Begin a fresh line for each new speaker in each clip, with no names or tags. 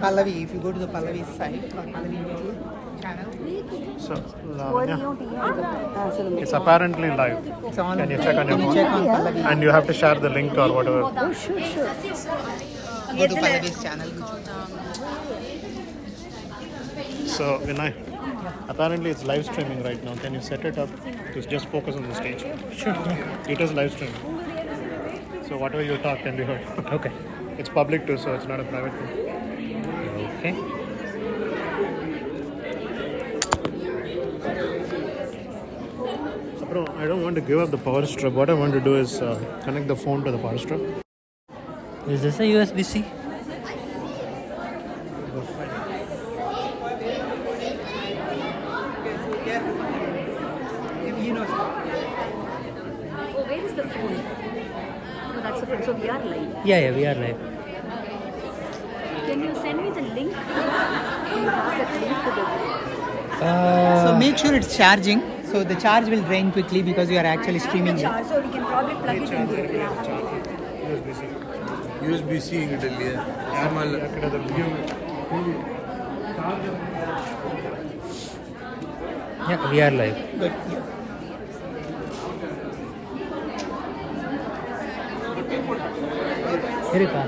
Pallavi, if you go to the Pallavi site or Pallavi YouTube channel,
So, it's apparently live.
it's on.
Can you check on your phone?
Check on Pallavi.
And you have to share the link or whatever.
Oh, sure.
Go to Pallavi's channel.
So, Vinay, apparently it's live streaming right now. Can you set it up to just focus on the stage?
Sure.
It is live streaming. So, whatever you talk can be heard.
Okay.
It's public too, so it's not a private thing.
Okay.
So, bro, I don't want to give up the power strip. What I want to do is connect the phone to the power strip.
Is this a USB-C?
You know.
Oh, where is the phone? No, that's the phone. So we are live.
Yeah, we are live.
Can you send me the link? You have that link to the
So make sure it's charging. So the charge will drain quickly because you are actually streaming it.
charge, so we can probably plug it into it.
USB-C ఇంకటెళ్ళి
Yeah, we are live.
Good.
இருக்கா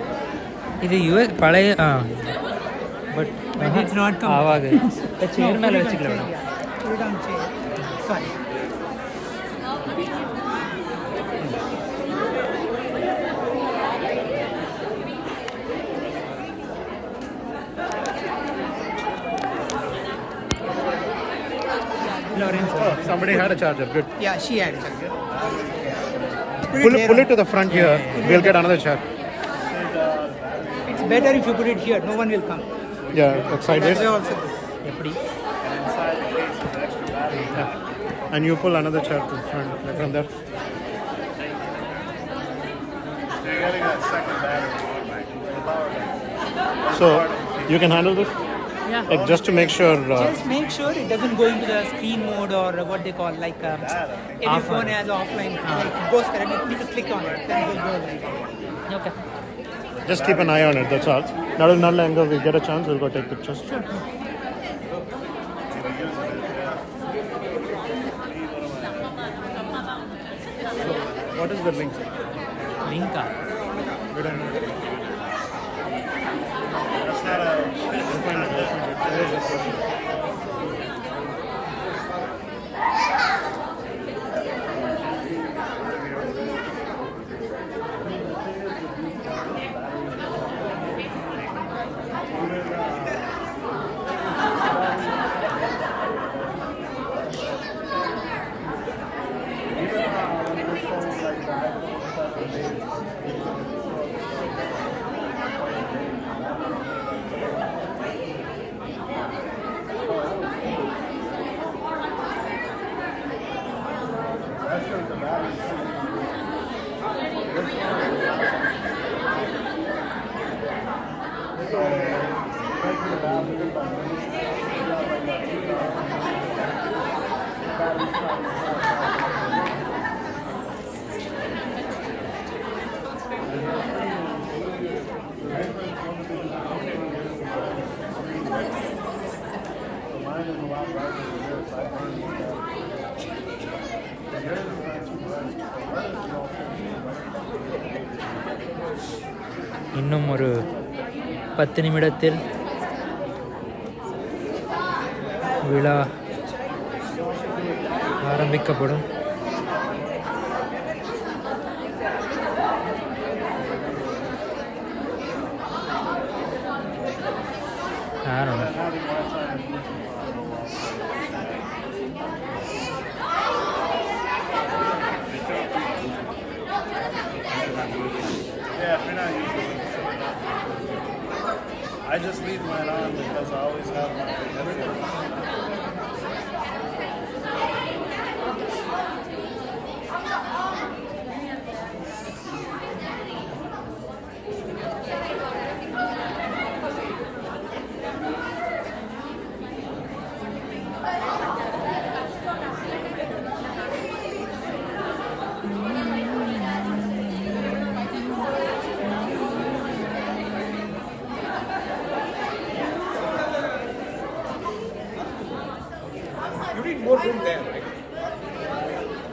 இது US பழைய but
It's not come.
ஆவாது சேர் மேலே வச்சுக்கலாம்
Put it on chair. Sorry. Lawrence.
Oh, somebody had a charger. Good.
Yeah, she had it.
Pull it to the front here. We'll get another chair.
It's better if you put it here. No one will come.
Yeah, it's sideways.
That's also good.
எப்படி
And you pull another chair to the front like from there. So you can handle this?
Yeah.
Like just to make sure.
Just make sure it doesn't go into the screen mode or what they call like every phone has offline. Like it goes correct. You need to click on it. Then it will go like.
Okay
Just keep an eye on it. That's all. Now, if we get a chance, we'll go take pictures. Sure. So, what is the link?
Limca
We don't know. That's not a. We'll find it.
இன்னும் ஒரு 10 நிமிடத்தில் விழா ஆரம்பிக்கப்படும். I don't know.
Yeah, if you're not used to it. I just leave mine on because I always have my headphones.
more room there, right?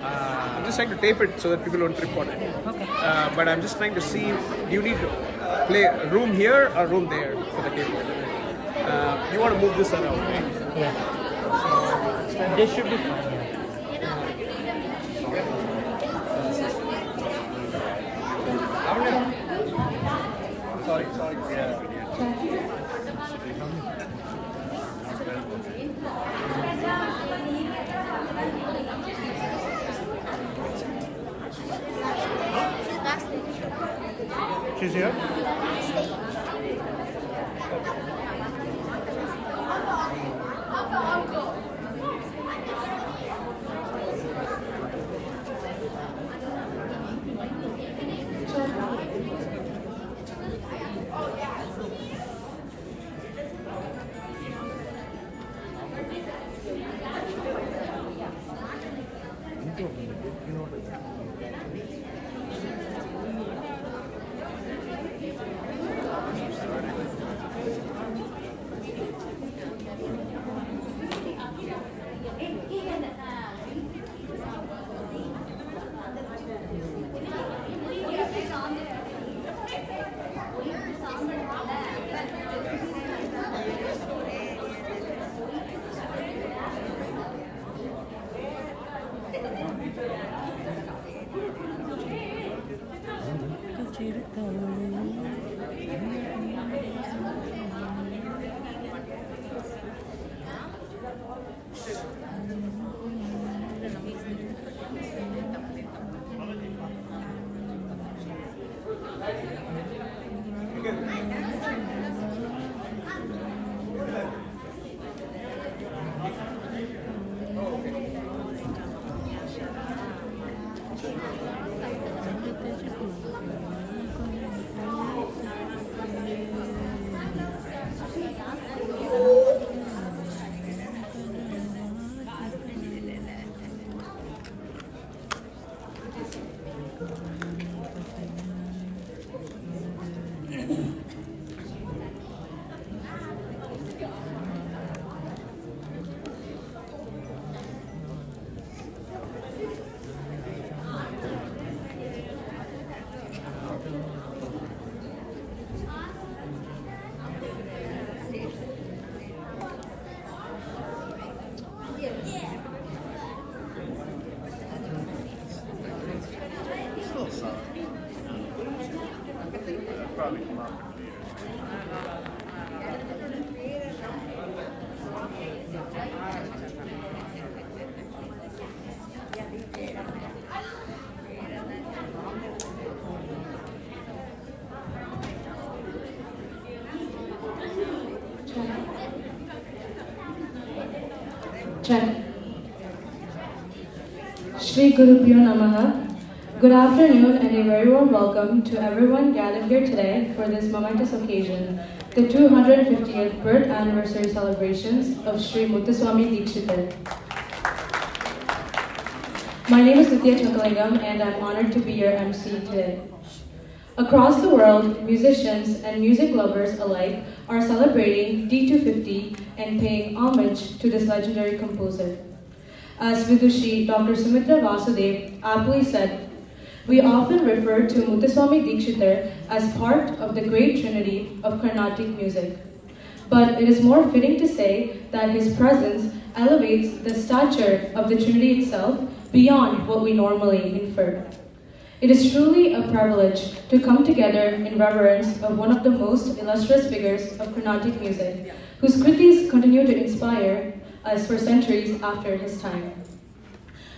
I'm just trying to tape it so that people don't trip on it.
Okay.
But I'm just trying to see, do you need play room here or room there for the keyboard? You want to move this around, right?
Yeah. This should be fine.
Sorry.
She's here.
Still solid. Probably come out later.
Check. Shri Gurubhyo Namaha. Good afternoon and a very warm welcome to everyone gathered here today for this momentous occasion, the 250th birth anniversary celebrations of Shri Muthuswami Dikshitar. My name is Nitya Chakalingam and I'm honored to be your MC today. Across the world, musicians and music lovers alike are celebrating D250 and paying homage to this legendary composer. As Vidushi Dr. Sumitra Vasudev aptly said, we often refer to Muthuswami Dikshitar as part of the great trinity of Carnatic music. But it is more fitting to say that his presence elevates the stature of the trinity itself beyond what we normally infer. It is truly a privilege to come together in reverence of one of the most illustrious figures of Carnatic music, whose kritis continue to inspire us for centuries after his time.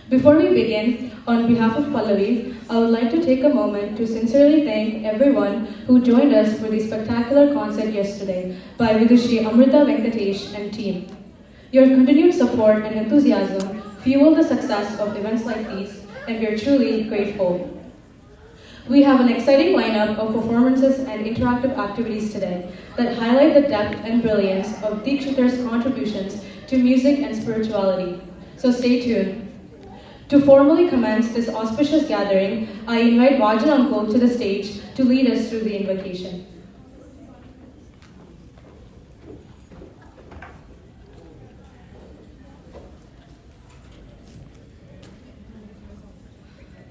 Before we begin, on behalf of Pallavi, I would like to take a moment to sincerely thank everyone who joined us for the spectacular concert yesterday by Vidushi Amrita Venkatesh and team. Your continued support and enthusiasm fuel the success of events like these, and we are truly grateful. We have an exciting lineup of performances and interactive activities today that highlight the depth and brilliance of Dikshitar's contributions to music and spirituality. So stay tuned. To formally commence this auspicious gathering, I invite Vajan Uncle to the stage to lead us through the invocation.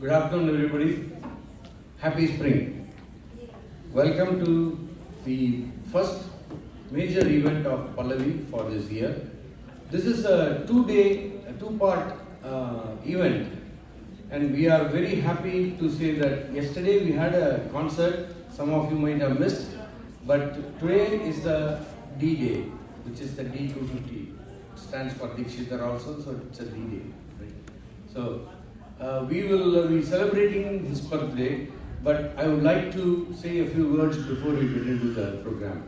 Good afternoon, everybody. Happy spring. Welcome to the first major event of Pallavi for this year. This is a two-part event, and we are very happy to say that yesterday we had a concert. Some of you might have missed, but today is the D-Day, which is the D250. It stands for Dikshitar also, so it's a D-Day. Right? So we will be celebrating his birthday, but I would like to say a few words before we get into the program.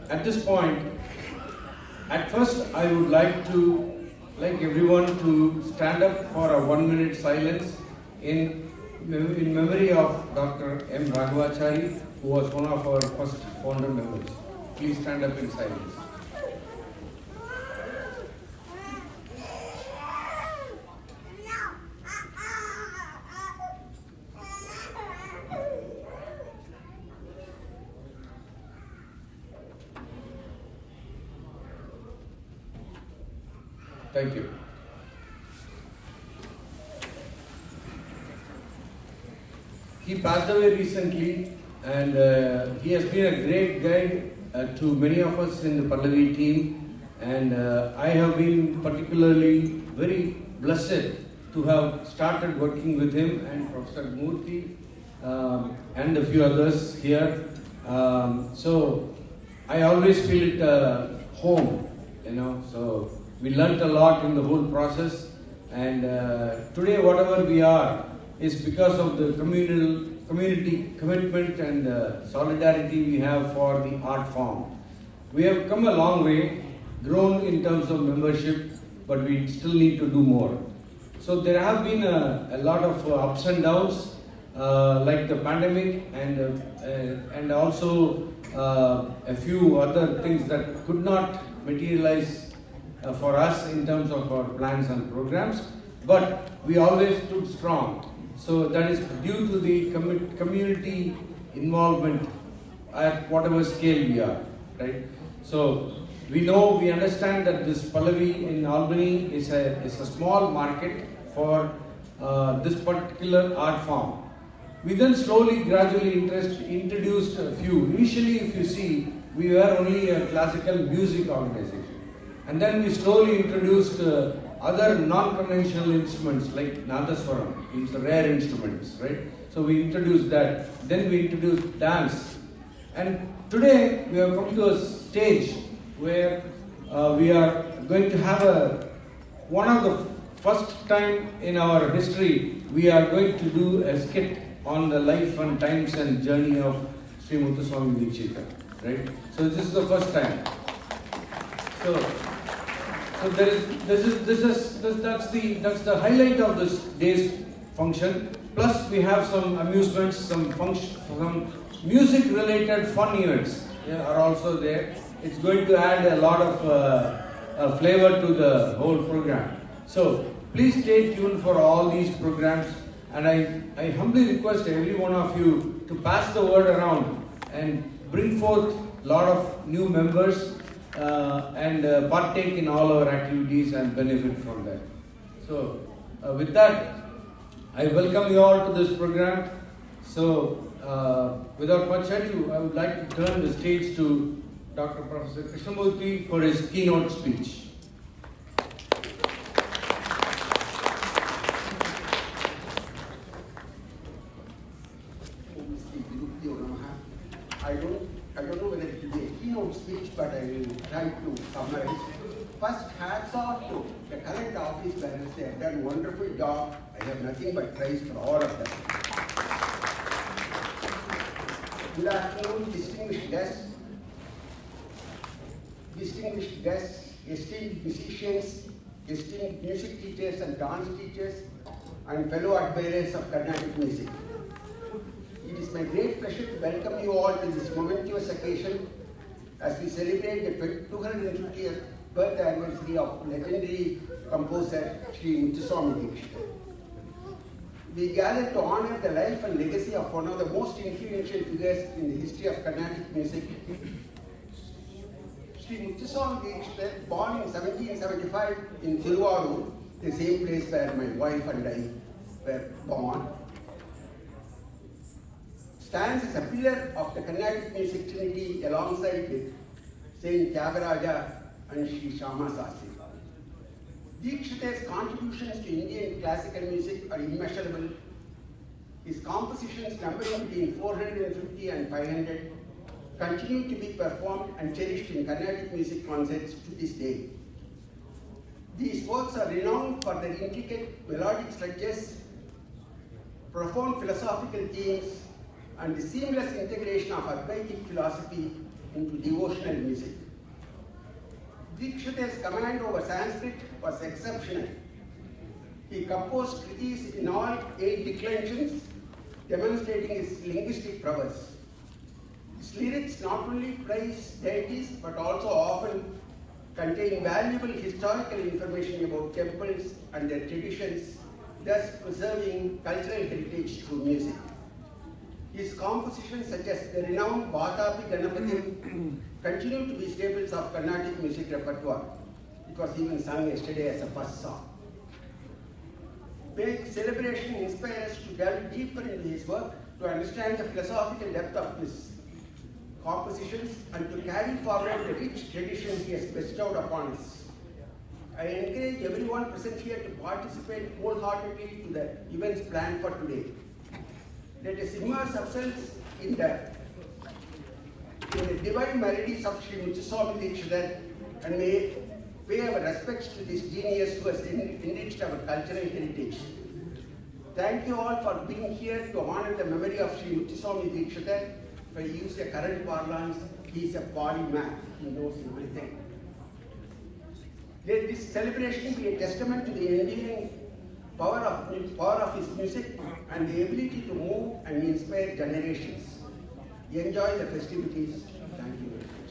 At this point, at first I would like everyone to stand up for a 1-minute silence in memory of Dr. M. Raghavachari, who was one of our first founder members. Please stand up in silence. Thank you. He passed away recently, and he has been a great guide to many of us in the Pallavi team, and I have been particularly very blessed to have started working with him and Professor Murthy and a few others here. So I always feel it home, so we learnt a lot in the whole process, and today whatever we are is because of the community commitment and solidarity we have for the art form. We have come a long way, grown in terms of membership, but we still need to do more. So there have been a lot of ups and downs, like the pandemic, and also a few other things that could not materialize for us in terms of our plans and programs, but we always stood strong. So that is due to the community involvement at whatever scale we are, right? So we understand that this Pallavi in Albany is a small market for this particular art form. We then slowly, gradually introduced a few. Initially, if you see, we were only a classical music organization. And then we slowly introduced other non-conventional instruments like Nadaswaram, it's rare instruments, right? So we introduced that. Then we introduced dance. And today we have come to a stage where we are going to have one of the first time in our history, we are going to do a skit on the life and times and journey of Sri Muthuswami Dikshita, right? So this is the first time. So that's the highlight of this day's function. Plus we have some amusements, some music-related fun events are also there. It's going to add a lot of flavor to the whole program. So please stay tuned for all these programs, and I humbly request every one of you to pass the word around and bring forth a lot of new members and partake in all our activities and benefit from that. So with that, I welcome you all to this program. So without much ado, I would like to turn the stage to Dr. Professor Krishnamurthy for his keynote speech.
I don't know whether it will be a keynote speech, but I will try to summarize. First, hats off to the current office bearers. They have done a wonderful job. I have nothing but praise for all of them. Good afternoon, distinguished guests, esteemed musicians, esteemed music teachers and dance teachers, and fellow admirers of Carnatic music. It is my great pleasure to welcome you all to this momentous occasion as we celebrate the 250th birth anniversary of legendary composer Sri Muthuswami Dikshita. We gather to honor the life and legacy of one of the most influential figures in the history of Carnatic music. Sri Muthuswami Dikshita, born in 1775 in Thiruvarur, the same place where my wife and I were born, stands as a pillar of the Carnatic music trinity alongside with Saint Tyagaraja and Sri Shama Sastri. Dikshita's contributions to Indian classical music are immeasurable. His compositions numbering between 450 and 500 continue to be performed and cherished in Carnatic music concerts to this day. These works are renowned for their intricate melodic structures, profound philosophical themes, and the seamless integration of Advaitic philosophy into devotional music. Dikshita's command over Sanskrit was exceptional. He composed kritis in all 8 declensions, demonstrating his linguistic prowess. His lyrics not only praise deities but also often contain valuable historical information about temples and their traditions, thus preserving cultural heritage through music. His compositions such as the renowned Vatapi Ganapati continue to be staples of Carnatic music repertoire. It was even sung yesterday as a first song. May celebration inspire us to delve deeper into his work, to understand the philosophical depth of his compositions, and to carry forward the rich tradition he has bestowed upon us. I encourage everyone present here to participate wholeheartedly to the events planned for today. Let us immerse ourselves in the divine melodies of Sri Muthuswami Dikshita and may pay our respects to this genius who has enriched our cultural heritage. Thank you all for being here to honor the memory of Sri Muthuswami Dikshita. If I use a current parlance, he is a polymath. He knows everything. Let this celebration be a testament to the enduring power of his music and the ability to move and inspire generations. Enjoy the festivities. Thank you very much.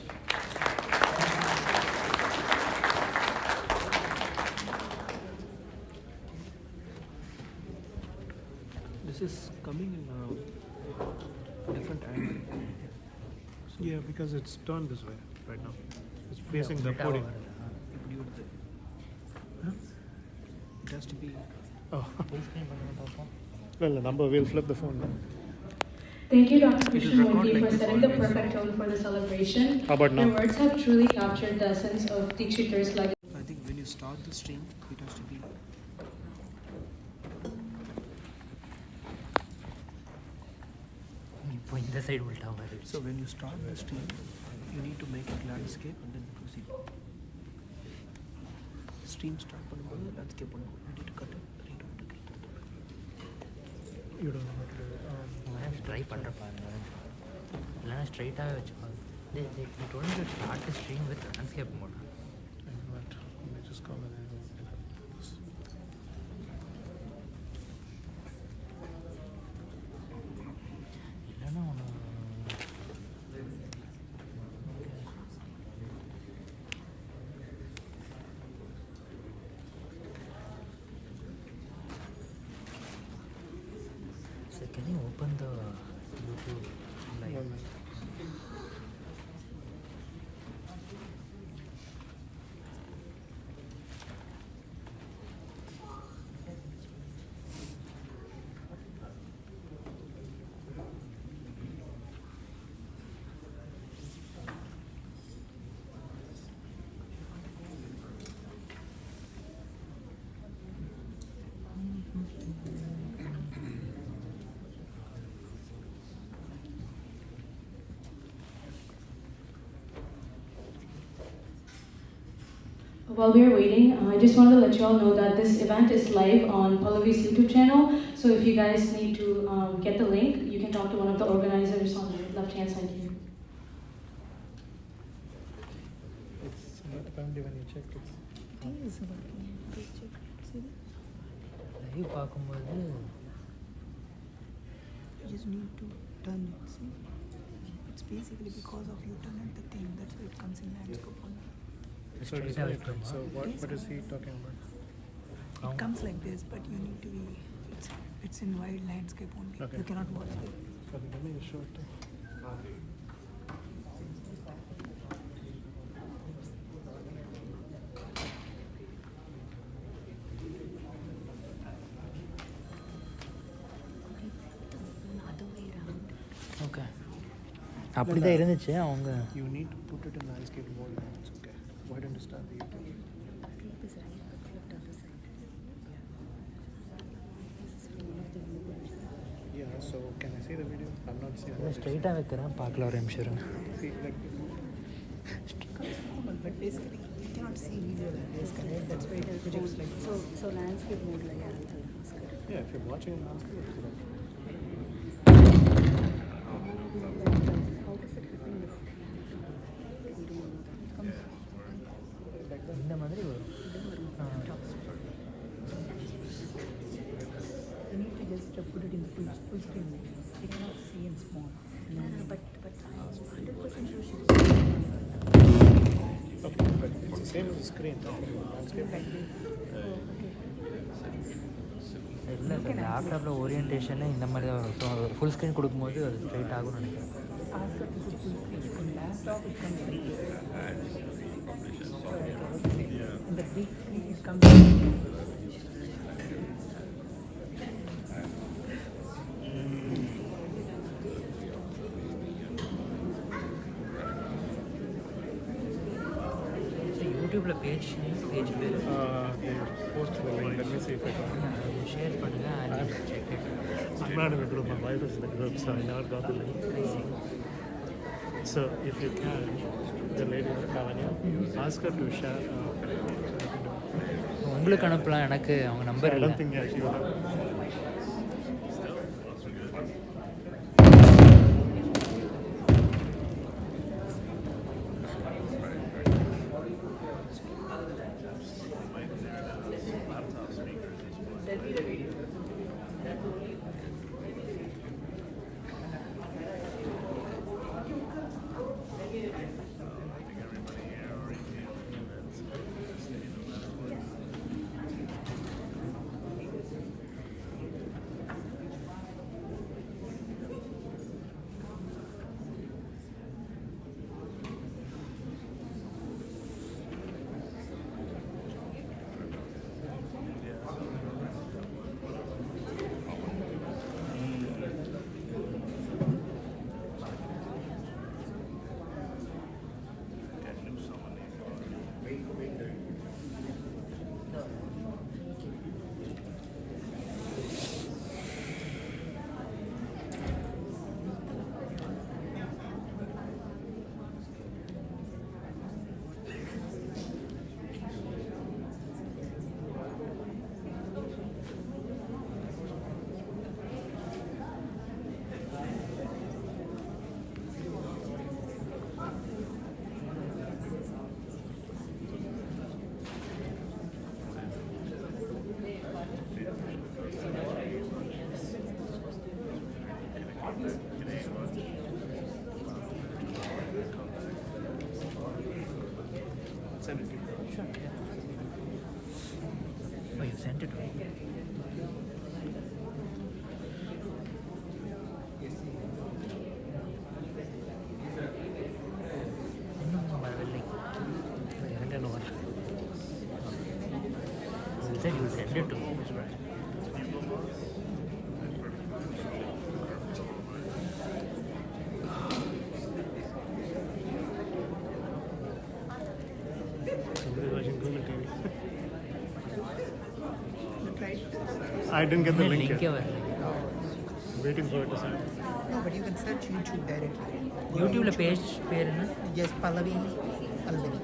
This is coming in a different angle.
Yeah, because it's turned this way right now. It's facing the podium.
Huh? It has to be.
Oh. Well, the number, we'll flip the phone now.
Thank you, Dr. Krishnamurthy, for setting the perfect tone for the celebration.
How about now?
Your words have truly captured the essence of Dikshita's legacy.
I think when you start the stream, it has to be. So when you start the stream, you need to make it landscape and then proceed. Stream start பண்ணும்போது landscape பண்ணும். You need to cut it, redo it again.
You don't know how to do it.
Try பண்ணுறப்பா இல்லைன்னா ஸ்ட்ரைட்டாகவே வச்சுக்கோங்க. they told me to start the stream with landscape mode.
Let me just come in and this.
இல்லைன்னா ஒன்று so can you open the YouTube live?
While we are waiting, I just want to let you all know that this event is live on Pallavi's YouTube channel. So if you guys need to get the link, you can talk to one of the organizers on the left-hand side here.
It's not apparently when you check it.
Live பார்க்கும்போது
You just need to turn it. See? It's basically because of you turn the thing. That's why it comes in landscape.
So, what is he talking about?
It comes like this, but you need to be. It's in wide landscape only.
Okay.
You cannot watch it.
Okay, let me show it.
அப்படி தான் இருந்துச்சு அவங்க.
You need to put it in landscape mode. It's okay. Why don't you start the YouTube?
Creep is right, but flipped other side. This is one of the viewers.
Yeah, so can I see the video? I'm not seeing what
ஸ்ட்ரைட்டாக வைக்கிறேன், பார்க்கல ஒரு நிமிஷம் இருங்க.
see, like,
But basically, you cannot see video like this, correct? That's why it projects like this.
So landscape mode la yaar tha.
yeah, if you're watching in landscape, it's good.
How does it happen with we don't know that. It comes
இந்த மாதிரி வரும்.
You need to just put it in full screen. You cannot see in small.
but I'm 100% sure she's
Okay, but it's the same as the screen. Landscape.
இல்லை sir, லேப்டாப்பில் ஓரியன்டேஷனே இந்த மாதிரி தான் வரும். So full screen கொடுக்கும்போது அது straight ஆகும்னு நினைக்கிறேன்.
Ask her to put full screen. On laptop, it comes like this. In the big screen, it comes like this.
யூடியூப்பில் பேஜ் பேர்
They post the link. Let me see if I can.
Share பண்ணுங்கள்.
I'm not in the group. My wife is in the group, so I never got the link. So if you can, the lady Lavanya, ask her to share.
உங்களுக்கு அனுப்பலாம், எனக்கு அவங்க number
I
இல்லை.
don't think she will have.
Send it to you.
Sure.
Oh, you sent it right? வரவில்லை. இரண்டு வர. You said you sent it to me.
Somebody watching Google TV.
You tried?
I didn't get the link
லிங்கே
yet.
வரல.
Waiting for it to send.
No, but you can search YouTube directly.
யூடியூப்ல page பேர் என்ன?
Yes, Pallavi, Albany.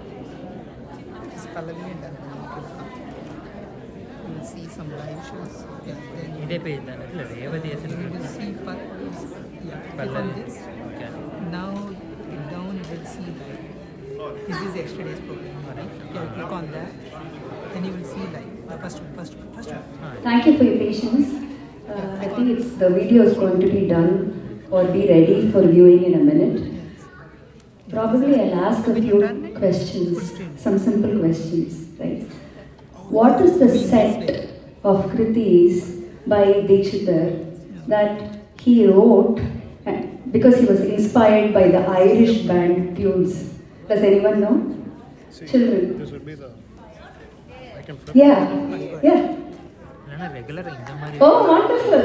It's Pallavi and Albany. You will see some live shows. Yeah, then
இதே page தானே? இல்லை Revathi
you will see yeah, click on this.
Okay.
Now click down, you will see live. This is yesterday's program, right? Yeah, click on that, then you will see live. The first one.
Thank you for your patience. I think the video is going to be done or be ready for viewing in a minute. Probably I'll ask a few questions, some simple questions, right? What is the set of kritis by D250 that he wrote because he was inspired by the Irish band tunes? Does anyone know?
See,
Children.
this would be the. I can flip.
Yeah.
இல்லைன்னா ரெகுலராக இந்த மாதிரி
Oh, wonderful.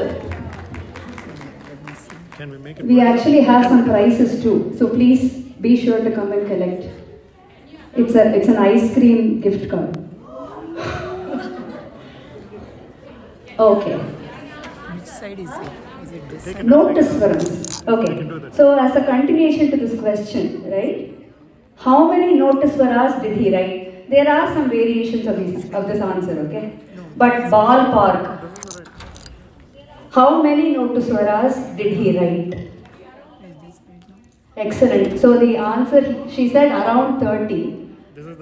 Let me see.
Can we make it?
We actually have some prizes too, so please be sure to come and collect. It's an ice cream gift card. Okay.
Which side is it? Is it this side?
Notice for us. Okay. So as a continuation to this question, right? How many notice for us did he write? There are some variations of this answer, okay? But ballpark. How many notice for us did he write? Excellent. So the answer, she said around 30.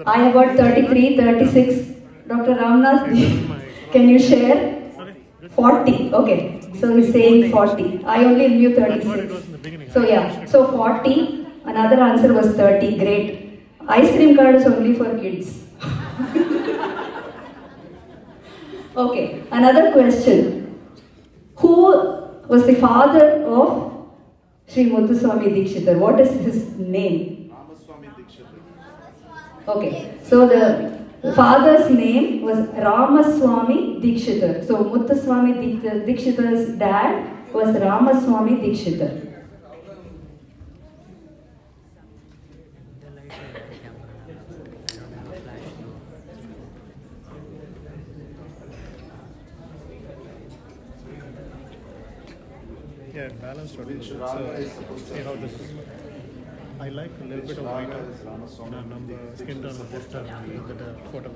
I have got 33, 36. Dr. Ramnath, can you share? 40. Okay. So he's saying 40. I only knew 36. So yeah. So 40. Another answer was 30. Great. Ice cream card is only for kids. Okay. Another question. Who was the father of Sri Muthuswami Dikshitar? What is his name?
Ramaswamy Dikshitar.
Okay. So the father's name was Ramaswamy Dikshitar. So Muthuswamy Dikshitar's dad was Ramaswamy Dikshitar.
Yeah, balanced audience. So, see how this is. I like a little bit of white on the skin tone of this time. Look at the photo.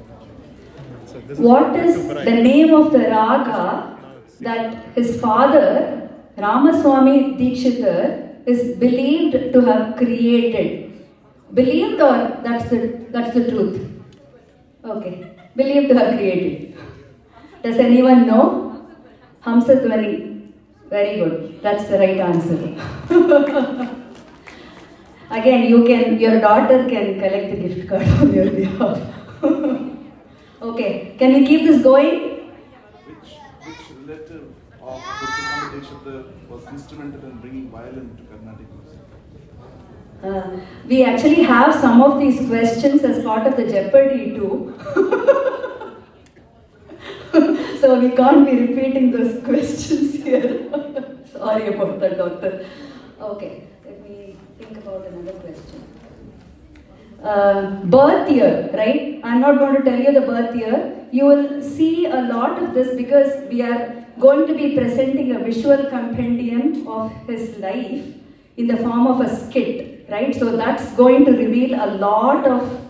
So this
What is the name of the raga that his father, Ramaswamy Dikshitar, is believed to have created? Believed, or that's the truth? Okay, believed to have created. Does anyone know? Hamsadwani. Very good. That's the right answer. Again, your daughter can collect the gift card on your behalf. Okay, can we keep this going?
Which relative of Muthuswamy Dikshitar was instrumental in bringing violin to Carnatic music?
We actually have some of these questions as part of the Jeopardy too. So we can't be repeating those questions here. Sorry about that, doctor. Okay, let me think about another question. Birth year, right? I'm not going to tell you the birth year. You will see a lot of this because we are going to be presenting a visual compendium of his life in the form of a skit, right? So that's going to reveal a lot of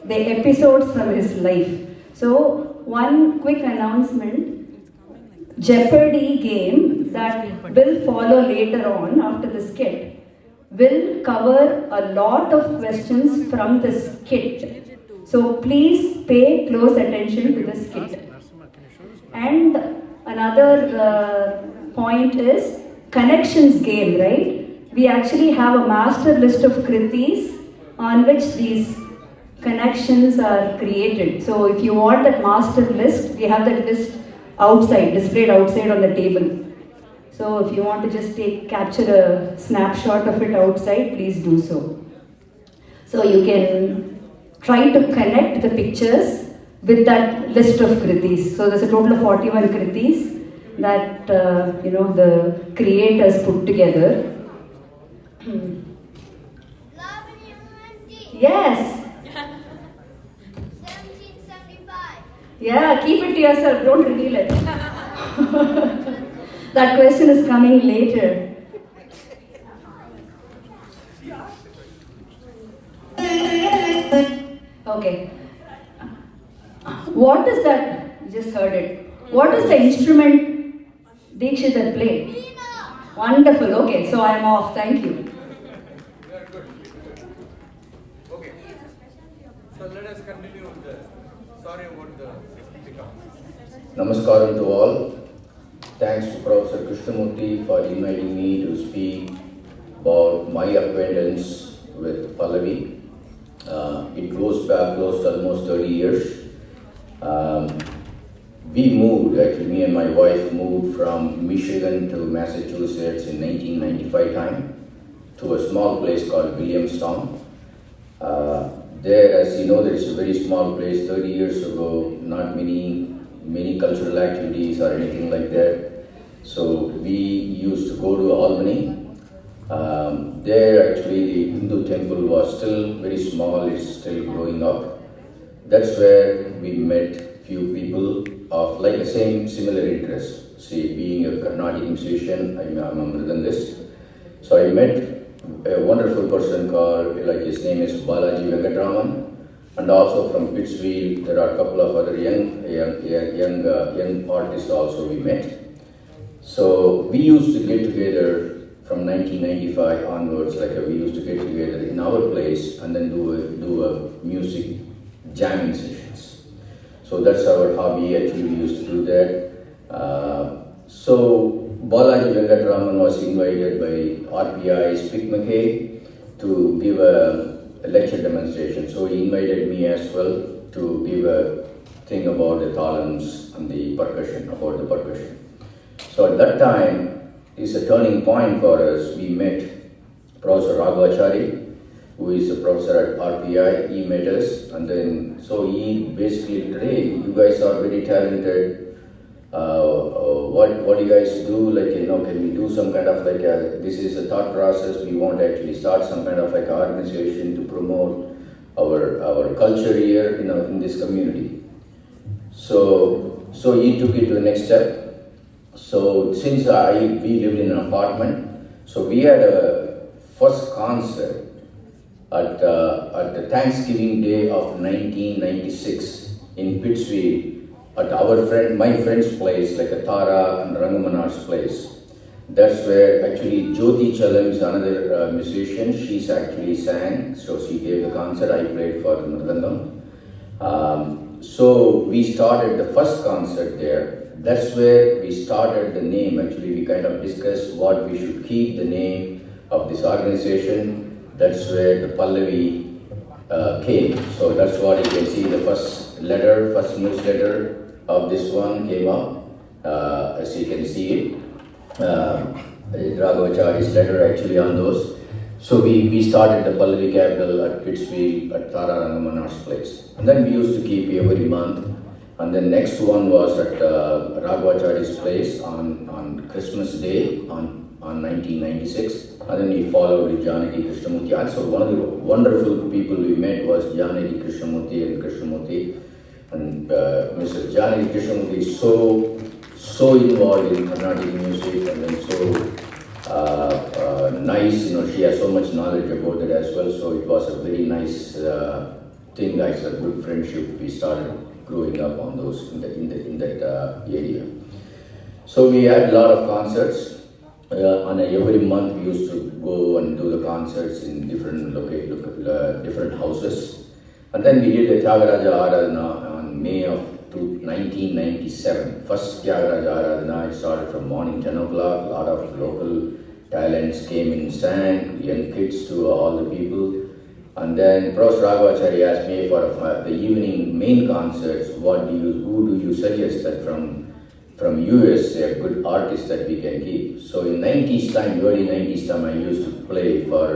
the episodes from his life. So one quick announcement. Jeopardy game that will follow later on after the skit will cover a lot of questions from the skit. So please pay close attention to the skit. And another point is connections game, right? We actually have a master list of kritis on which these connections are created. So if you want that master list, we have that list outside, displayed outside on the table. So if you want to just capture a snapshot of it outside, please do so. So you can try to connect the pictures with that list of kritis. So there's a total of 41 kritis that the creators put together. Yes.
1775.
Yeah, keep it to yourself, don't reveal it. That question is coming later. Okay. What is that? You just heard it. What is the instrument Dikshitar played? Wonderful. Okay, so I'm off. Thank you.
Okay. So let us continue with the sorry about the pickup.
Namaskaram to all. Thanks to Professor Krishnamurti for inviting me to speak about my acquaintance with Pallavi. It goes back close to almost 30 years. We moved, actually me and my wife moved from Michigan to Massachusetts in 1995 time to a small place called Williamstown. There, as you know, there is a very small place. 30 years ago, not many cultural activities or anything like that. So we used to go to Albany. There actually the Hindu temple was still very small, it's still growing up. That's where we met few people of like the similar interests. See, being a Carnatic musician, I'm a mridangist. So I met a wonderful person called, like his name is Pallavi Venkatraman, and also from Pittsfield there are a couple of other young artists also we met. So we used to get together from 1995 onwards, we used to get together in our place and then do a music jamming sessions. So that's our hobby, actually we used to do that. So Pallavi Venkatraman was invited by RPI's Pick McKay to give a lecture demonstration. So he invited me as well to give a thing about the talams and the percussion, about the percussion. So at that time, is a turning point for us. We met Professor Raghavachari, who is a professor at RPI. He met us, and then so he basically said, "Hey, you guys are very talented. What do you guys do? Can we do some kind of this is a thought process. We want to actually start some kind of organization to promote our culture here, in this community." So he took it to the next step. So since we lived in an apartment, so we had a first concert at the Thanksgiving Day of 1996 in Pittsfield at my friend's place, Tara and Rangamanar's place. That's where actually Jyoti Chalam is another musician. She's actually sang, so she gave the concert. I played for the Mridangam. So we started the first concert there. That's where we started the name. Actually, we kind of discussed what we should keep the name of this organization. That's where the Pallavi came. So that's what you can see. The first newsletter of this one came up. As you can see it, Raghavachari's letter actually on those. So we started the Pallavi capital at Pittsfield at Tara Rangamanar's place. And then we used to keep every month. And the next one was at Raghavachari's place on Christmas Day on 1996. And then we followed with Janaki Krishnamurti. Also, one of the wonderful people we met was Janaki Krishnamurti. And Mr. Janaki Krishnamurti is so involved in Carnatic music and then so nice. She has so much knowledge about it as well. So it was a very nice thing. It's a good friendship we started growing up on those in that area. So we had a lot of concerts. Every month we used to go and do the concerts in different houses. And then we did the Tyagaraja Aradhana on May of 1997. First Tyagaraja Aradhana, it started from morning 10 o'clock. A lot of local talents came and sang, young kids to all the people. And then Professor Raghavachari asked me for the evening main concerts, who do you suggest that from US, a good artist that we can keep. So in early 90s time, I used to play for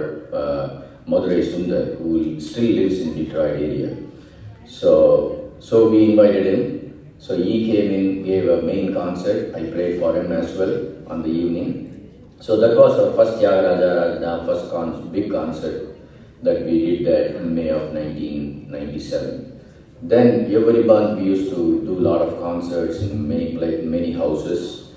Madurai Sundar, who still lives in Detroit area. So we invited him. So he came in, gave a main concert. I played for him as well on the evening. So that was our first Tyagaraja, first big concert that we did that in May of 1997. Then every month we used to do a lot of concerts in many houses,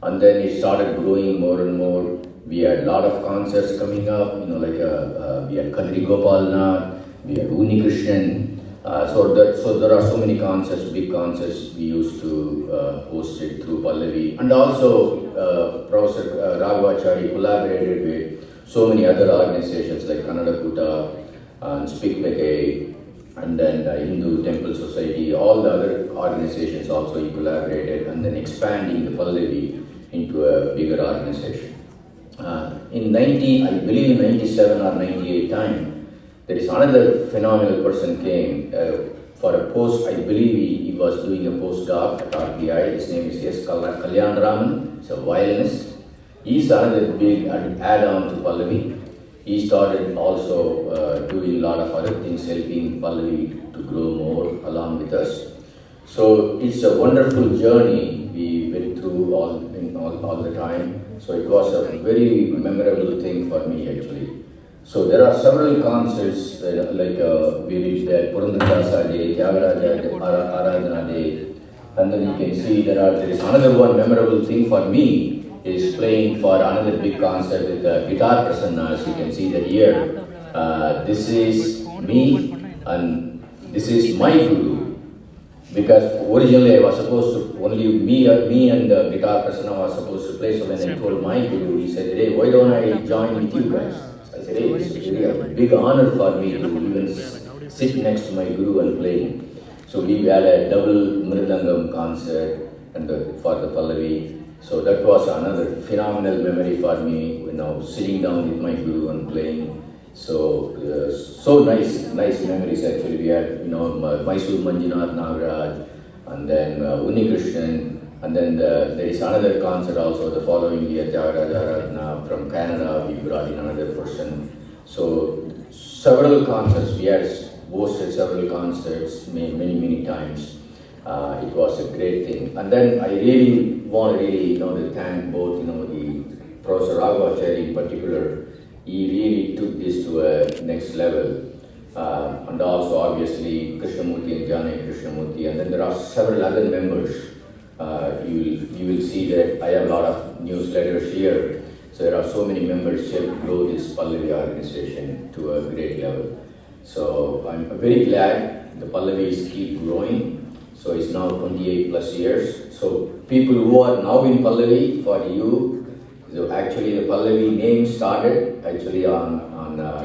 and then it started growing more and more. We had a lot of concerts coming up, we had Kadri Gopalnath, we had Uni Krishnan. So there are so many concerts, big concerts we used to host it through Pallavi, and also Professor Raghavachari collaborated with so many other organizations like Kannada Kuta and Speak McKay, and then Hindu Temple Society, all the other organizations also he collaborated, and then expanding the Pallavi into a bigger organization. In 97 or 98 time, there is another phenomenal person came for a post. I believe he was doing a postdoc at RPI. His name is S. Kalyan Raman. He's a violinist. He's another big add-on to Pallavi. He started also doing a lot of other things, helping Pallavi to grow more along with us. So it's a wonderful journey we went through all the time. So it was a very memorable thing for me actually. So there are several concerts we did that Purandadasa Day, Tyagaraja Aradhana Day, and then you can see there is another one memorable thing for me is playing for another big concert with guitar prasanna. As you can see that here, this is me and this is my guru. Because originally I was supposed to, only me and the guitar prasanna was supposed to play. So when I told my guru, he said, hey, why don't I join with you guys? I said, hey, it's really a big honor for me to even sit next to my guru and play. So we had a double Mridangam concert for the Pallavi. So that was another phenomenal memory for me, sitting down with my guru and playing. So nice memories actually. We had, Mysore Manjunath Nagaraj, and then Unni Krishnan, and then there is another concert also the following year, Tyagaraja Aradhana from Canada. We brought in another person. So several concerts. We had hosted several concerts many times. It was a great thing. And then I really want to thank both the Professor Raghavacharya in particular. He really took this to a next level. And also obviously Krishnamurti and Jani Krishnamurti, and then there are several other members. You will see that I have a lot of newsletters here. So there are so many members who have grown this Pallavi organization to a great level. So I'm very glad the Pallavis keep growing. So it's now 28 plus years. So people who are now in Pallavi, for you, so actually the Pallavi name started actually on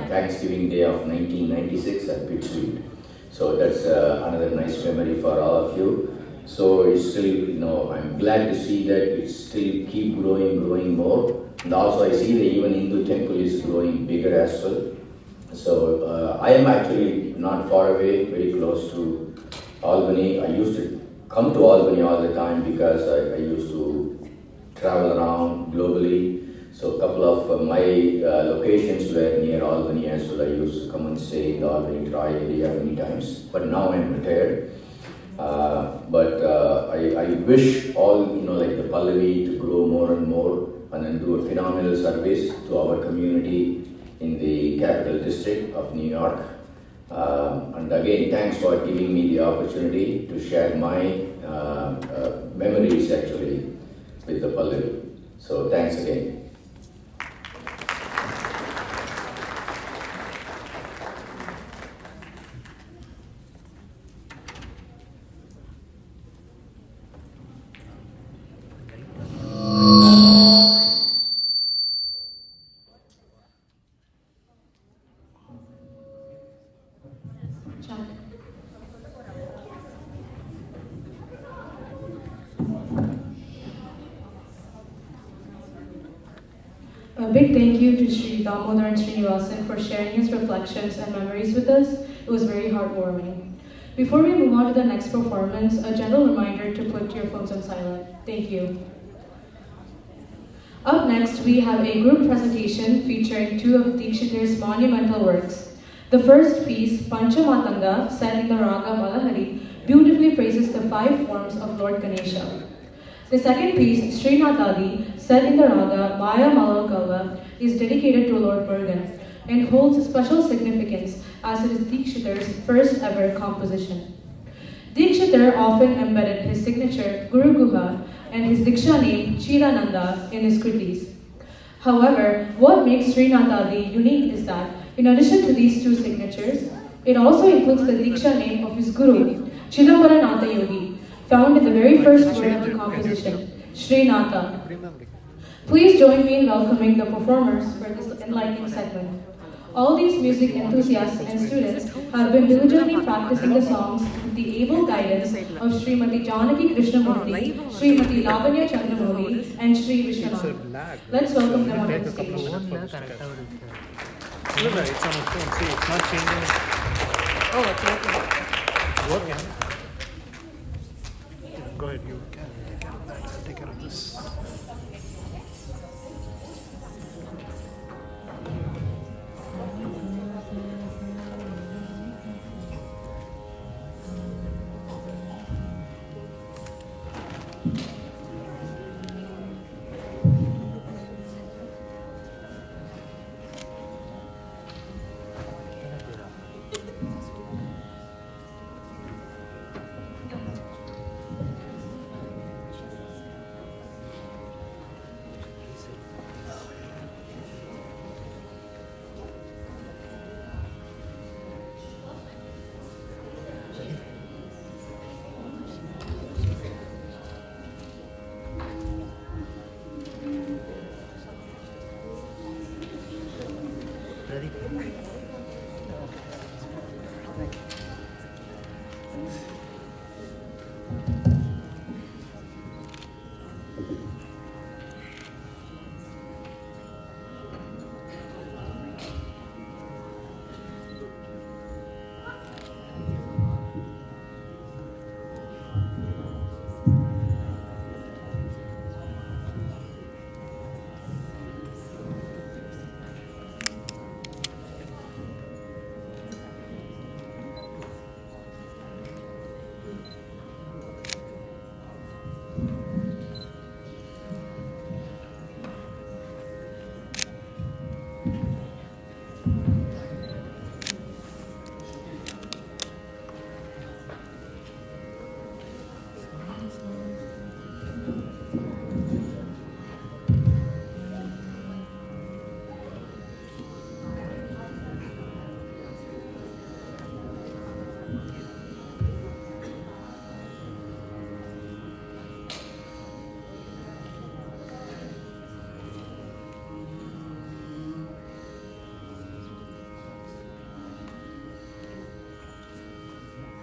Thanksgiving Day of 1996 at Pittsfield. So that's another nice memory for all of you. So it's still, I'm glad to see that it still keep growing more. And also I see that even Hindu temple is growing bigger as well. So I am actually not far away, very close to Albany. I used to come to Albany all the time because I used to travel around globally. So a couple of my locations were near Albany as well. I used to come and stay in the Albany area many times. But now I'm retired. I wish all, like the Pallavi to grow more and more and then do a phenomenal service to our community in the capital district of New York. And again, thanks for giving me the opportunity to share my memories actually with the Pallavi. So thanks again.
A big thank you to Sri Damodaran Srinivasan for sharing his reflections and memories with us. It was very heartwarming. Before we move on to the next performance, a gentle reminder to put your phones on silent. Thank you. Up next, we have a group presentation featuring two of Dikshitar's monumental works. The first piece, Panchamatanga, set in the Raga Malahari, beautifully praises the 5 forms of Lord Ganesha. The second piece, Srinatadi, set in the Raga Maya Malakava, is dedicated to Lord Murugan and holds special significance as it is Dikshitar's first ever composition. Dikshitar often embedded his signature Guru Guha and his Diksha name Chidananda in his kritis. However, what makes Srinatadi unique is that, in addition to these two signatures, it also includes the Diksha name of his Guru, Chidambaranatha Yogi, found in the very first word of the composition, Srinatha. Please join me in welcoming the performers for this enlightening segment. All these music enthusiasts and students have been diligently practicing the songs with the able guidance of Srimati Janaki Krishnamurti, Srimati Lavanya Chandramurti, and Sri Vishwanath. Let's welcome them on the stage.
It's on the phone. See, it's not changing.
Oh, it's working.
Working. Go ahead, you can take care of this.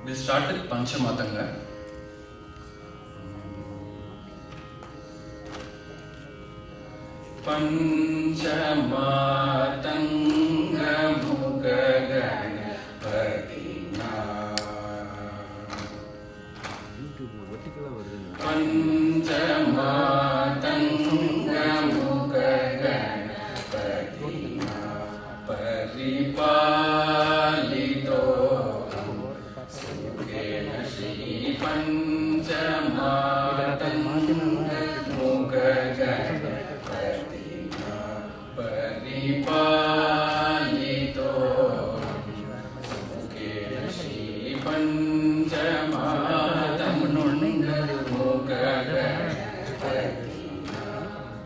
We'll start with Panchamatanga. Panchamatanga Mukagana Patina Panchamatanga Mukagana Patina Paripalito Panchamatanga Mukagana Patina Paripalito Sukena Shri Panchamatanga Mukagana Patina Paripalito Sukena Shri Panchamatanga Mukagana Patina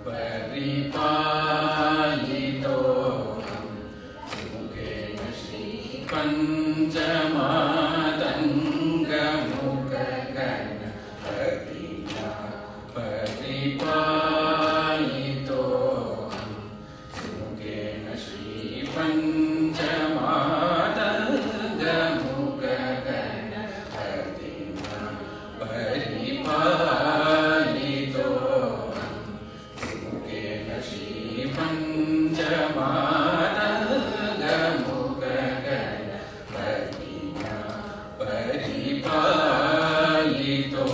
Paripalito Sukena Shri Panchamatanga Mukagana Patina Paripalito Sukena Shri Panchamatanga Mukagana Patina Paripalito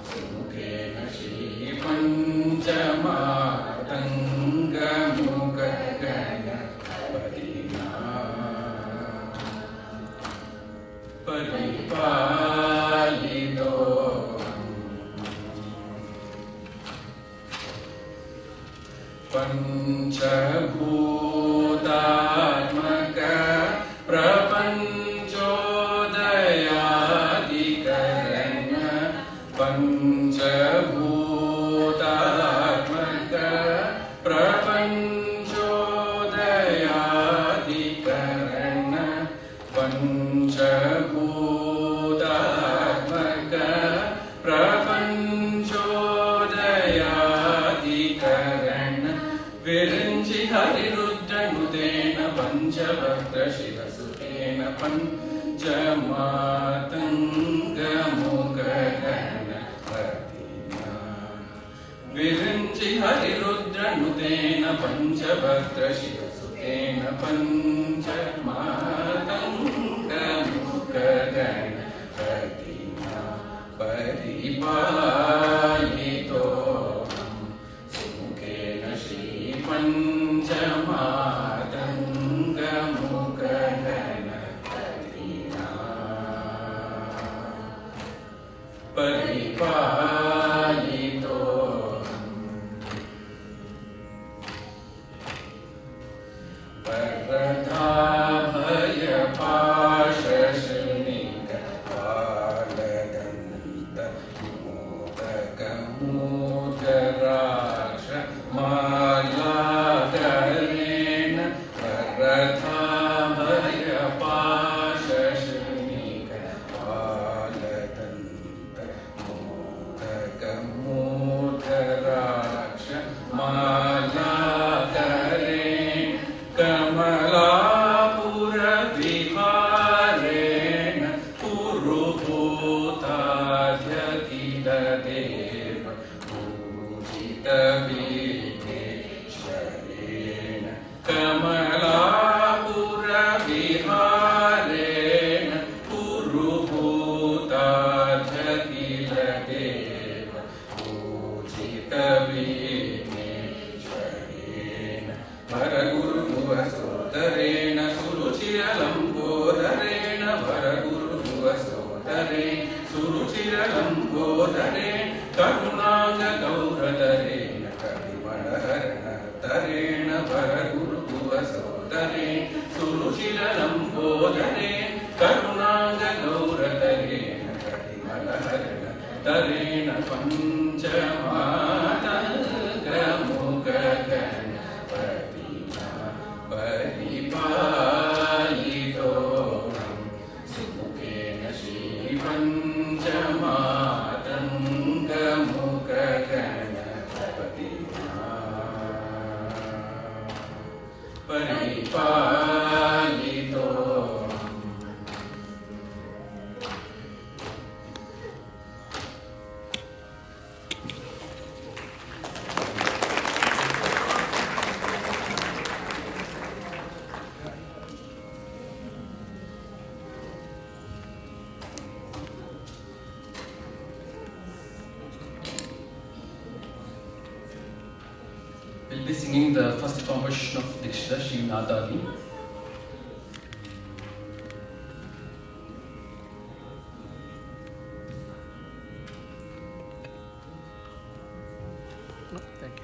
Sukena Shri Panchamatanga Mukagana Patina Paripalito Panchabhutatmaka Prapanchodayadikarana Panchabhutatmaka Prapanchodayadikarana Panchabhutatmaka Prapanchodayadikarana Virinchi Harirudranudena Panchavakra Shivasutena Panchamatanga Mukagana Patina Virinchi Harirudranudena Panchavakra Shivasutena Panchamatanga Mukagana Patina Paripalito Panchamatanga Mukagana Patina Paripalito Paradha लम्बोदरेण वरगुरुभुवसोदरे सुरुचिरलम्बोदरे करुणागगौरधरेण कविमलहरणतरेण वरगुरुभुवसोदरे सुरुचिरलम्बोदरे करुणागगौरधरेण कविमलहरणतरेण पञ्चमातङ्गमुखगणपतिना परिपालितोऽहं सुमुखेन श्रीपञ्चमातङ्गमुखगणपतिना परिपालितोऽहम्.
We'll be singing the first composition of Dikshita, Shri Nadadi.
No, thank you.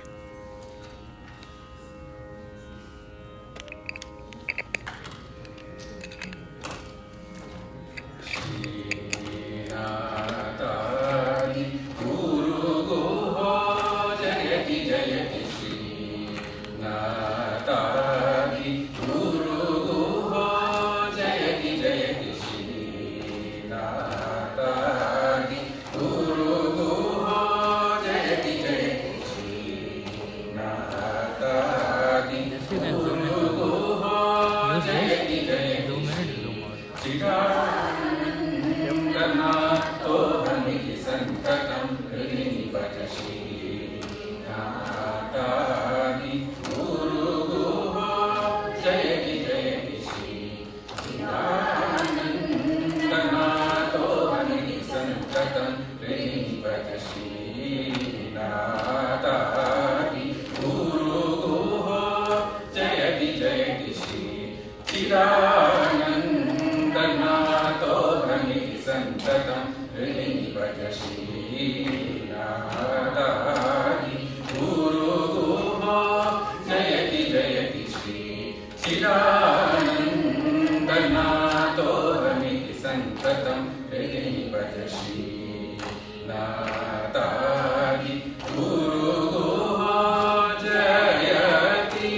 श्रीनाथादि गुरुगुहो जयति जयति श्रीनाथादि गुरुगुहो जयति जयति श्रीनाथादि गुरुगुहो जयति जयति श्रीनाथादि गुरुगुहो जयति जयति चिदानन्दनाथोऽहमिति सन्ततं हृदि Nibhaz श्रीनाथादि गुरुगुहो जयति जयति चिदानन्दनाथोऽहमिति सन्ततं हृदि निभज श्रीनाथादि गुरुगुहो जयति जयति चिदानन्दनाथोऽहमिति सन्ततं हृदि निभज श्रीनाथादि गुरुगुहो जयति जयति चिदानन्दनाथोऽहमिति सन्ततं हृदि निभज श्रीनाथादि गुरुगुहो जयति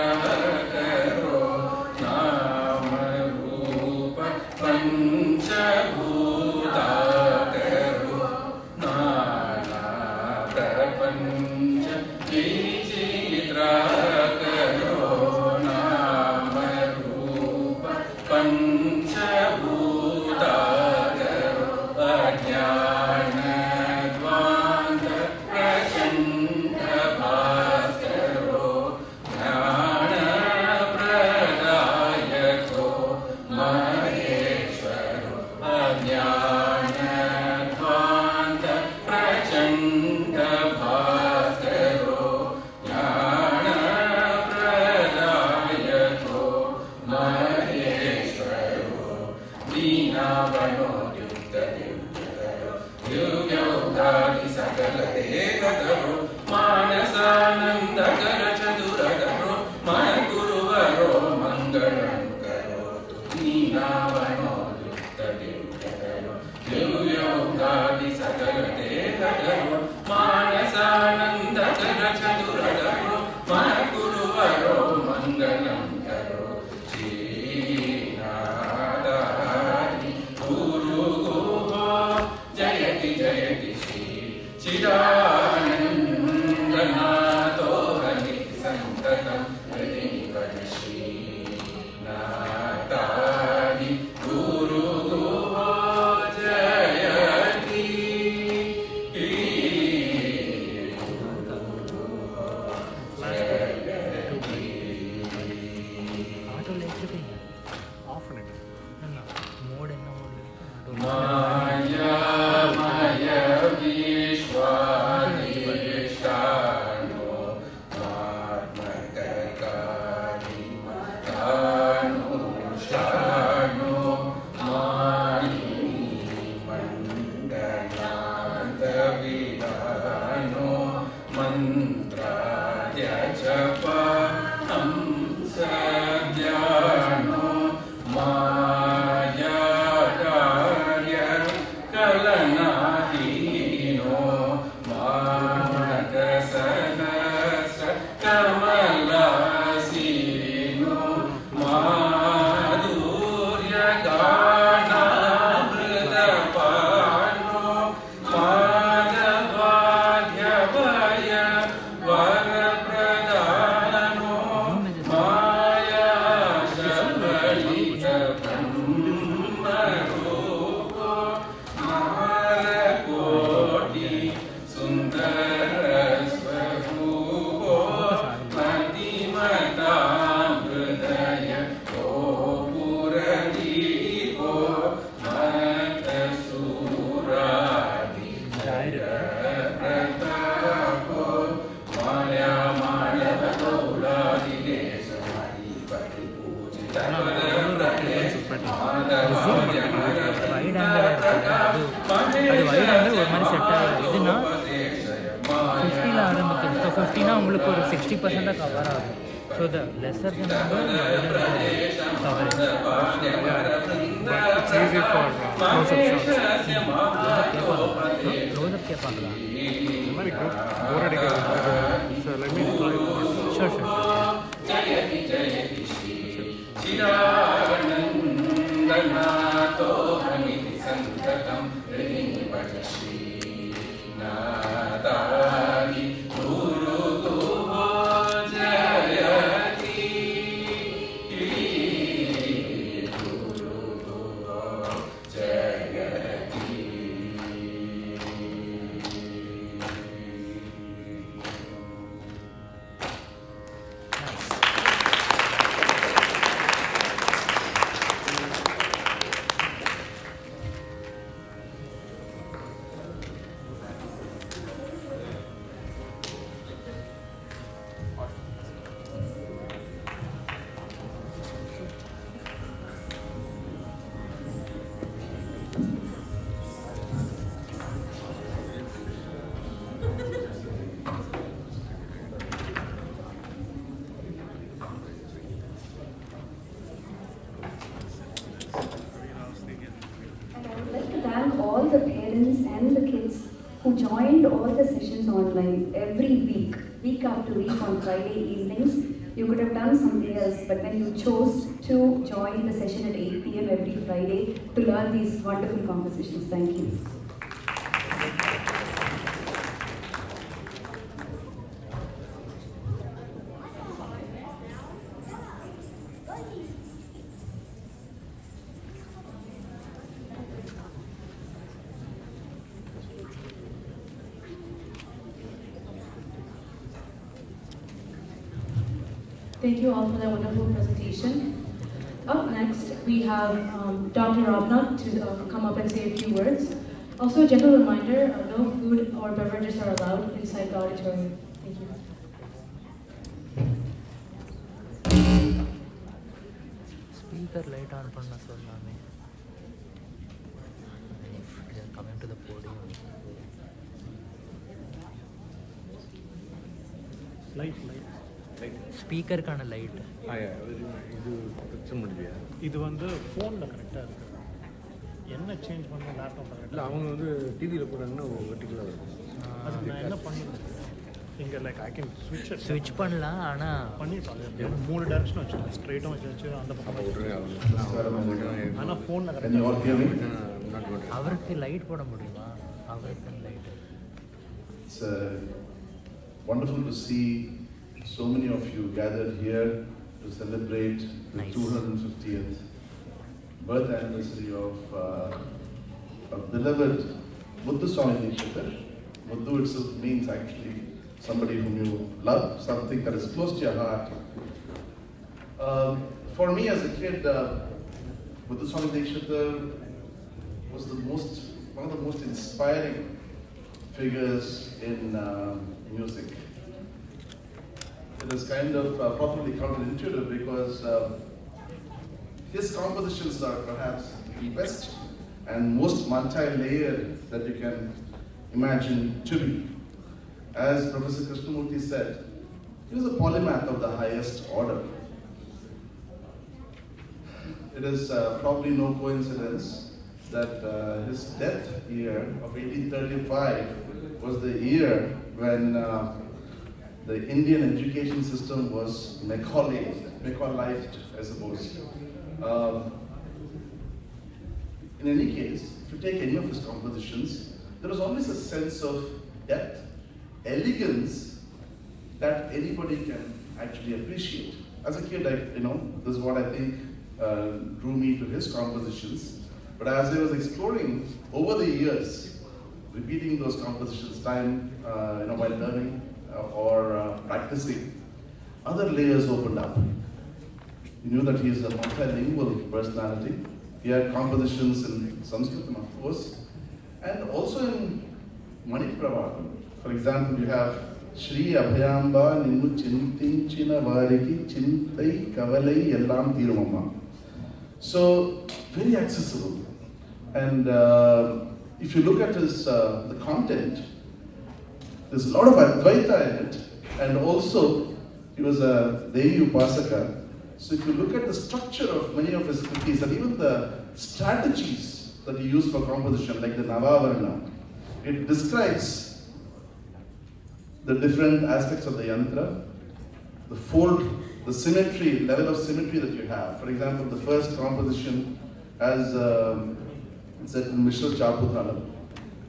प्रपञ्चविचित्रकरो नामरूप पञ्चभूत
வைட் ஆங்கிள் இருக்குது அது வைட் ஆங்கிள் ஒரு மாதிரி செட் ஆகுது. இதுனா 50ல் ஆரம்பிக்குது. ஸோ 50னா உங்களுக்கு ஒரு 60% கவர் ஆகும். So the lesser then number coverage.
It's easy for close-up shots.
Close up கேட்பாங்களா?
இந்த மாதிரி போர் அடிக்காது. So let me try.
Sure.
चिरानन्दनाथो भमिति सन्ततं नादानि गुरुगुहो जयति गुरुगुहो जयति.
Thank all the parents and the kids who joined all the sessions online every week after week on Friday evenings. You could have done something else, but then you chose to join the session at 8 p.m. every Friday to learn these wonderful compositions. Thank you. Thank you all for that wonderful presentation. Up next, we have Dr. Ravnath to come up and say a few words. Also, a gentle reminder, no food or beverages are allowed inside the auditorium. Thank you.
Speaker light on பண்ண சொல்லாமே. If they are coming to the podium.
Light.
ஸ்பீக்கருக்கான light.
இது பிரச்சனை முடியலையா?
இது வந்து ஃபோனில் கரெக்டாக இருக்குது. என்ன சேஞ்ச் பண்ண லேப்டாப்பில்
இல்லை, அவங்க வந்து டிவியில் போகிறாங்கன்னா வெர்டிகலாக இருக்கும்.
அதுக்கு நான் என்ன பண்ணுறது? இங்கே லைக் ஐ கேன்
ஸ்விட்ச் பண்ணலாம். ஆனால்
பண்ணிட்டோம். 3 டைரக்ஷன் வச்சுருக்கேன். ஸ்ட்ரைட்டாக வச்சு அந்த பக்கம் ஆனால் ஃபோனில் கரெக்டாக.
அவருக்கு லைட் போட முடியுமா? அவருக்கு light.
It's wonderful to see so many of you gathered here to celebrate the 250th birth anniversary of a beloved Buddha Swami Dikshita. Buddha itself means actually somebody whom you love, something that is close to your heart. For me as a kid, Buddha Swami Dikshita was one of the most inspiring figures in music. It is kind of probably counterintuitive because his compositions are perhaps the best and most multi-layered that you can imagine to be. As Professor Krishnamurti said, he was a polymath of the highest order. It is probably no coincidence that his death year of 1835 was the year when the Indian education system was Macaulaized, I suppose. In any case, if you take any of his compositions, there was always a sense of depth, elegance that anybody can actually appreciate. As a kid, this is what I think drew me to his compositions. But as I was exploring over the years, repeating those compositions while learning or practicing, other layers opened up. You knew that he is a multilingual personality. He had compositions in Sanskrit, of course, and also in Manipravadam. For example, you have Shri Abhayamba Ninnu Chintinchina Variki Chintai Kavalai Ellam Tirumamma. So, very accessible. And if you look at his the content, there's a lot of Advaita in it, and also he was a Devi Upasaka. So if you look at the structure of many of his kೃtis and even the strategies that he used for composition, like the Navavarna, it describes the different aspects of the yantra, the fold, the symmetry, level of symmetry that you have. For example, the first composition has it's a Mishra Chaputhalam,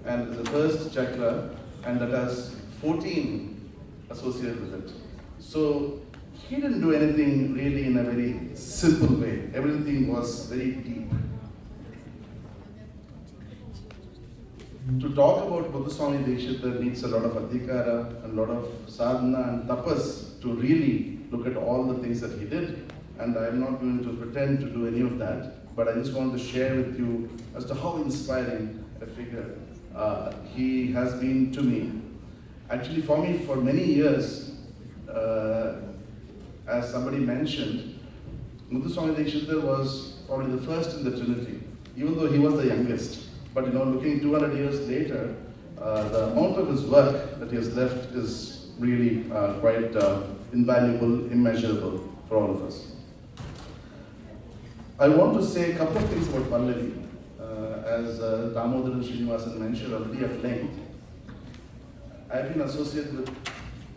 and the first chakra, and that has 14 associated with it. So he didn't do anything really in a very simple way. Everything was very deep. To talk about Buddha Swami Dekshita needs a lot of adhikara, a lot of sadhana and tapas to really look at all the things that he did. And I am not going to pretend to do any of that, but I just want to share with you as to how inspiring a figure he has been to me. Actually, for me, for many years, as somebody mentioned, Buddha Swami Dekshita was probably the first in the Trinity, even though he was the youngest. But looking 200 years later, the amount of his work that he has left is really quite invaluable, immeasurable for all of us. I want to say a couple of things about Pallavi. As Damodaran Srinivasan mentioned already at length, I've been associated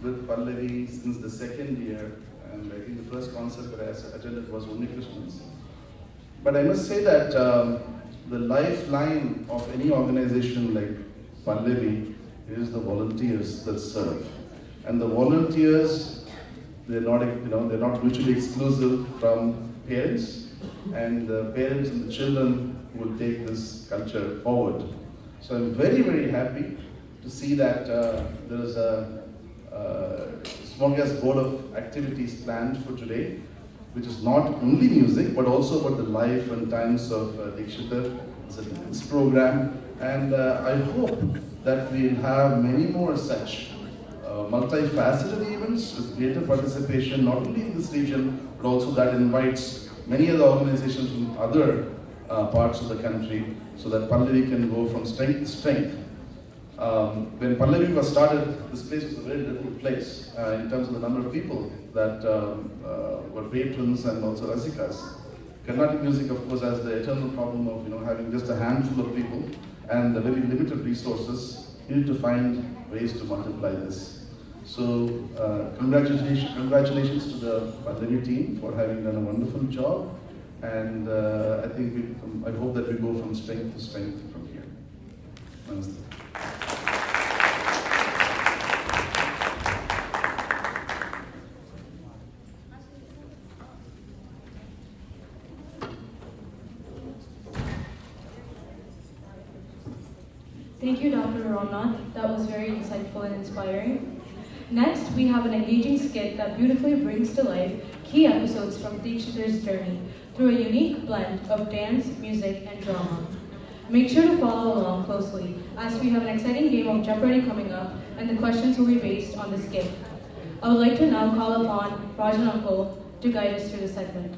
with Pallavi since the second year, and I think the first concert that I attended was Unni Krishna's. But I must say that the lifeline of any organization like Pallavi is the volunteers that serve. And the volunteers, they're not mutually exclusive from parents, and the parents and the children will take this culture forward. So I'm very, very happy to see that there is a smorgasbord of activities planned for today, which is not only music, but also about the life and times of Dekshita. It's a dance program, and I hope that we'll have many more such multifaceted events with greater participation, not only in this region, but also that invites many other organizations from other parts of the country, so that Pallavi can go from strength to strength. When Pallavi was started, this place was a very little place in terms of the number of people that were patrons and also rasikas. Carnatic music, of course, has the eternal problem of having just a handful of people and the very limited resources. You need to find ways to multiply this. So congratulations to the Pallavi team for having done a wonderful job, and I hope that we go from strength to strength from here. Namaste.
Thank you, Dr. Ramnath. That was very insightful and inspiring. Next, we have an engaging skit that beautifully brings to life key episodes from Dekshita's journey through a unique blend of dance, music, and drama. Make sure to follow along closely, as we have an exciting game of Jeopardy coming up, and the questions will be based on the skit. I would like to now call upon Rajan Uncle to guide us through the segment.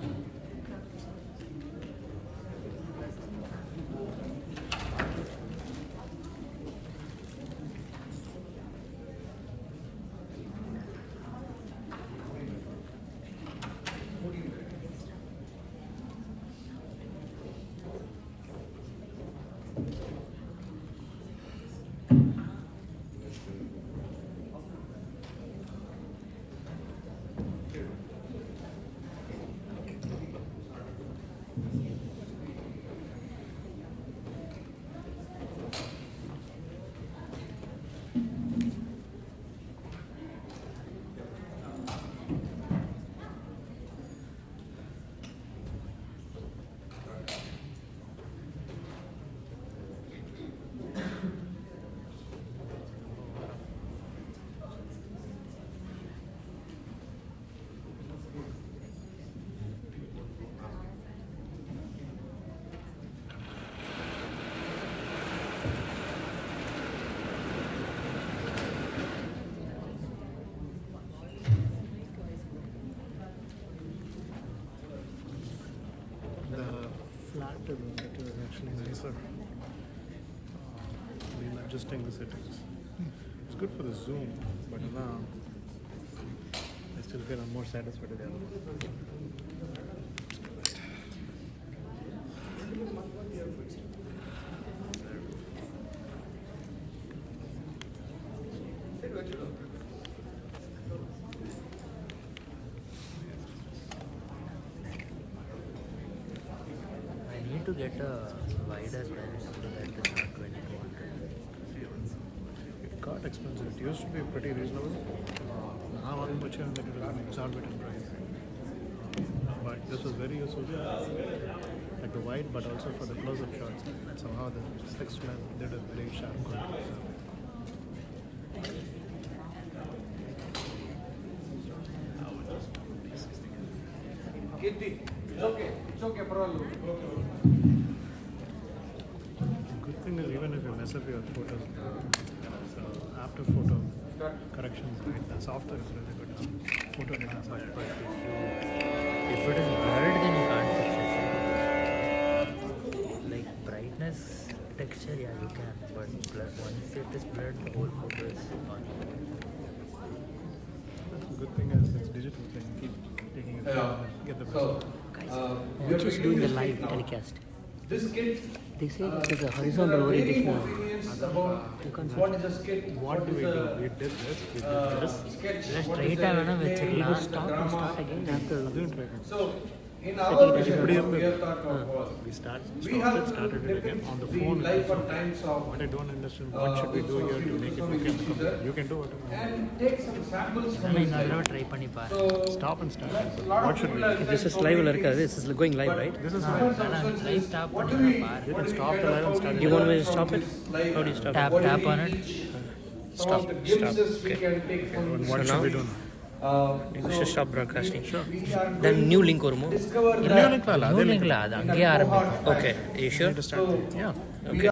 active it was actually nicer. Been adjusting the settings. It's good for the zoom, but now I still feel I'm more satisfied with the other one.
I need to get a wider lens so that it's not 2200.
It got expensive. It used to be pretty reasonable. Now I'm much that it is an exorbitant price. But this was very useful, like the wide, but also for the close-up shots. And somehow the fixed lens did a very sharp quality.
Kirti, it's okay. It's okay, problem.
The good thing is even if you mess up your photos, after photo corrections, right, the software is really good. Photo editing software.
But if it is blurred, then you can't fix it. Like brightness, texture, yeah, you can. But once it is blurred, the whole photo is gone.
The good thing is it's digital, so you keep taking it and get the best.
Which is doing the live telecast.
This kit.
They say it is a horizontal orientation.
What is a skit?
What do we do? We did this, we did this.
Let's try it out and stop and start again after.
So, in our vision, we have thought of was,
we started
it
again on the
the
phone.
life or times of
What I don't understand, what should we do here to make it okay? You can do whatever.
and take some samples from
I
this
mean,
life.
try pani pa.
Stop and start.
What should we do?
This is live, this is going live, right?
This is
Live stop.
What do we
you can stop the live and start.
You want me to stop it? How do you stop? Tap on it.
Some of the glimpses we can take from this.
What should we do now?
You should stop broadcasting. Then new link varumo.
Discover
New link la adu ange aarambikkum. Okay, are you sure?
To start.
Yeah.
We
Okay.